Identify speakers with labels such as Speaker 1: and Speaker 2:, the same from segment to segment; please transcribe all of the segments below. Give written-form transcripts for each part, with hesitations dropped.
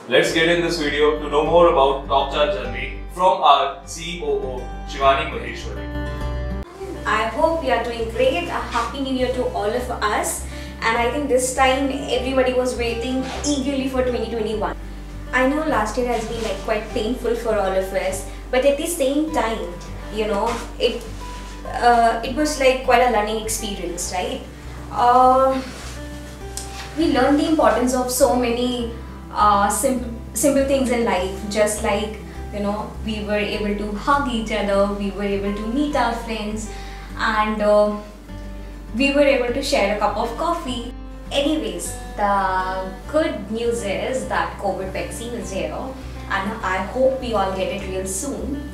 Speaker 1: Let's get in this video to know more about TalkCharge journey from our COO Shivani Maheshwari.
Speaker 2: I hope you are doing great. A happy new year to all of us. And I think this time everybody was waiting eagerly for 2021. I know last year has been quite painful for all of us, but at the same time, it was quite a learning experience, right? We learned the importance of so many simple things in life, just we were able to hug each other, we were able to meet our friends, and we were able to share a cup of coffee. Anyways, the good news is that COVID vaccine is here, and I hope we all get it real soon.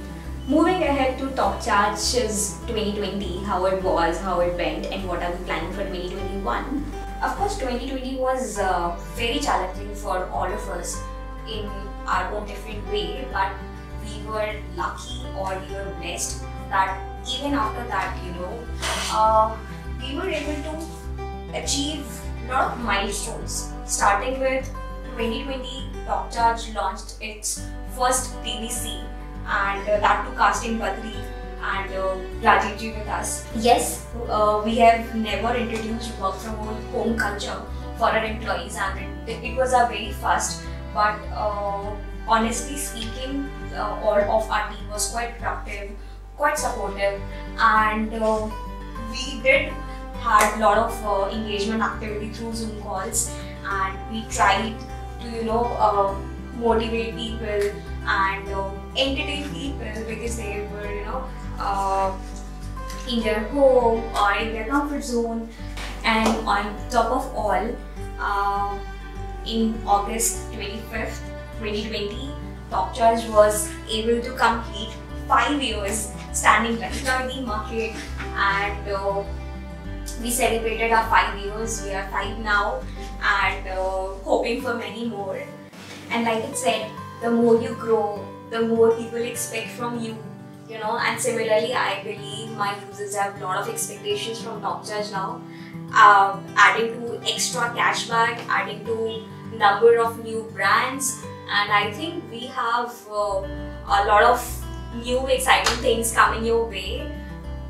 Speaker 2: Moving ahead to TalkCharge's 2020, how it was, how it went, and what are we planning for 2021. Of course, 2020 was very challenging for all of us in our own different way, but we were lucky or we were blessed that even after that, we were able to achieve a lot of milestones. Starting with 2020, TalkCharge launched its first TVC, and that too casting Badri and Rajiv ji with us. Yes, we have never introduced work from home culture for our employees, and it was our very first. But honestly speaking, all of our team was quite productive, quite supportive, and we did had a lot of engagement activity through Zoom calls, and we tried to motivate people and entertain people because they were in their home or in their comfort zone. And on top of all, in August 25th, 2020, TalkCharge was able to complete 5 years standing right now in the market, and we celebrated our 5 years. We are 5 now, and hoping for many more. And like it said, the more you grow, the more people expect from you, and similarly I believe my users have a lot of expectations from TalkCharge now, adding to extra cashback, adding to number of new brands, and I think we have a lot of new exciting things coming your way.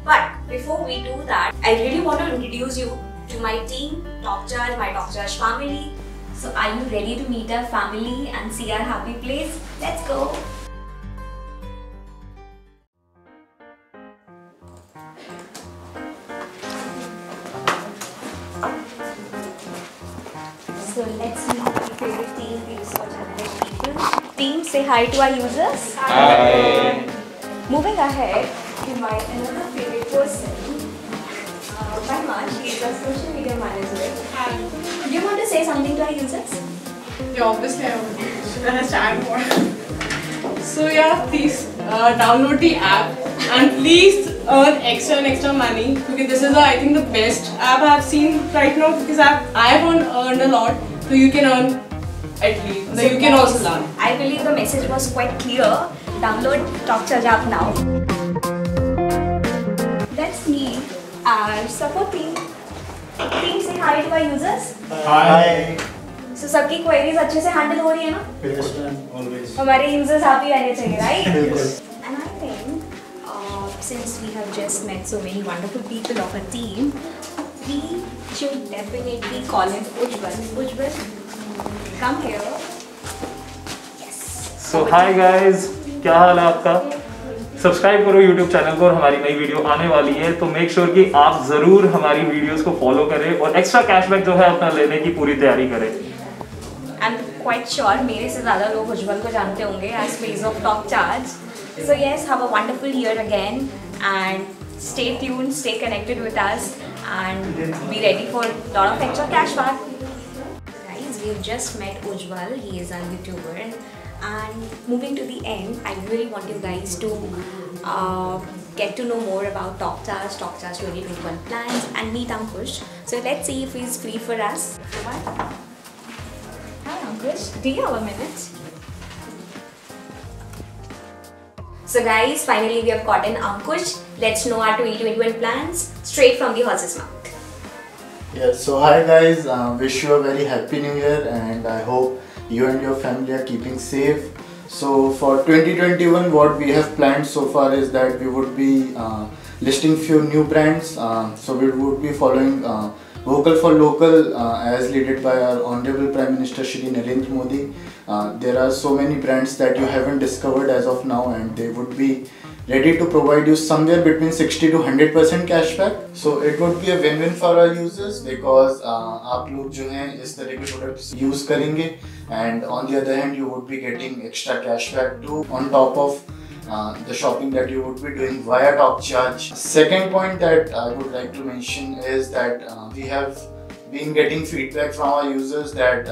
Speaker 2: But before we do that, I really want to introduce you to my team, TalkCharge, my TalkCharge family. So are you ready to meet our family and see our happy place? Let's go! So let's meet my favorite team, the research analyst people. Team, say hi to our users.
Speaker 1: Hi!
Speaker 2: Moving ahead to my another favorite person, Mahima, she is a social media manager.
Speaker 3: Hi.
Speaker 2: Do you want to say something to our users?
Speaker 3: Yeah, obviously I would. Should I chat more? So yeah, please download the app and please earn extra money, because this is I think the best app I have seen right now, because I have earned a lot, so you can earn at least. So you can also learn.
Speaker 2: I believe the message was quite clear. Download TalkCharge app now. Let's meet our support team. Team, say hi to our users.
Speaker 4: Hi.
Speaker 2: So सबकी queries अच्छे से handle हो रही है ना?
Speaker 4: Always.
Speaker 2: हमारे users happy रहने चाहिए, right?
Speaker 4: Bilkul.
Speaker 2: And I think since we have just met so many wonderful people of a team, we should definitely call him Ujjwal. Ujjwal, come here. Yes.
Speaker 4: So hi guys, क्या हाल है आपका? Subscribe करो YouTube channel को, और हमारी नई video आने वाली है, तो मेक श्योर कि आप जरूर हमारी वीडियोस को फॉलो करें और एक्स्ट्रा कैशबैक जो है अपना लेने की पूरी तैयारी करें.
Speaker 2: I'm quite sure मेरे से ज़्यादा लोग उज्जवल को जानते होंगे as face of TalkCharge. So yes, have a wonderful year again, and stay tuned, stay connected with us, and be ready for a lot of extra cashback. Guys, we've just met Ujjwal. He is a YouTuber. And moving to the end, I really want you guys to get to know more about TalkCharge 2021 plans, and meet Ankush. So let's see if he's free for us. Hi Ankush, do you have a minute? So guys, finally we have gotten Ankush. Let's know our 2021 plans straight from the horse's mouth.
Speaker 5: Yeah, so hi guys, wish you a very happy new year, and I hope you and your family are keeping safe. So for 2021, what we have planned so far is that we would be listing few new brands. So we would be following Vocal for Local as led by our Honorable Prime Minister Shri Narendra Modi. There are so many brands that you haven't discovered as of now, and they would be ready to provide you somewhere between 60 to 100% cashback. So it would be a win-win for our users because आप लोग जो हैं इस तरह के products use करेंगे, and on the other hand you would be getting extra cashback too on top of the shopping that you would be doing via TalkCharge. Second point that I would like to mention is that we have been getting feedback from our users that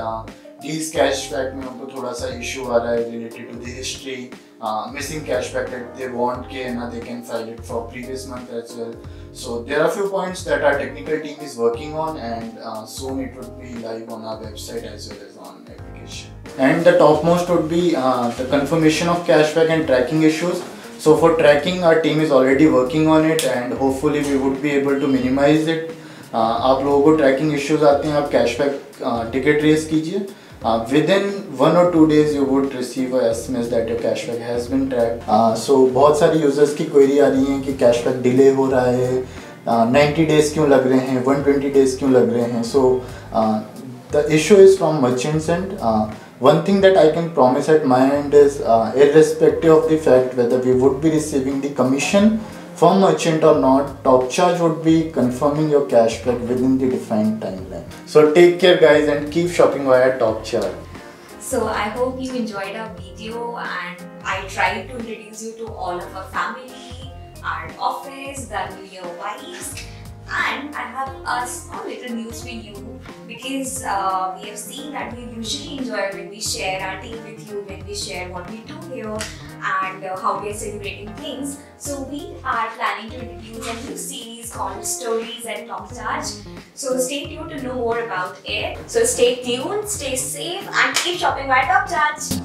Speaker 5: these cashback में उनको थोड़ा सा issue आ रहा है related to the history, missing cashback that they want के ना they can file it for previous month as well. So there are few points that our technical team is working on, and soon it would be live on our website as well as on application. And the topmost would be the confirmation of cashback and tracking issues. So for tracking, our team is already working on it, and hopefully we would be able to minimize it. आप लोगों को tracking issues आते हैं, आप cashback ticket raise कीजिए. Within 1 or 2 days you would receive a SMS that your cashback has been tracked. So बहुत सारी users की query आ रही है कि cashback delay हो रहा है, 90 days क्यों लग रहे हैं, 120 days क्यों लग रहे हैं. So the issue is from merchants end. One thing that I can promise at my end is irrespective of the fact whether we would be receiving the commission from merchant or not, TalkCharge would be confirming your cashback within the defined timeline. So take care guys and keep shopping via TalkCharge.
Speaker 2: So I hope you enjoyed our video, and I tried to introduce you to all of our family, our office, the New Year vibes. And I have a small little news for you, because we have seen that we usually enjoy when we share our team with you, when we share what we do here and how we are celebrating things. So we are planning to introduce a new series called Stories at TalkCharge. So stay tuned to know more about it. So stay tuned, stay safe, and keep shopping via TalkCharge.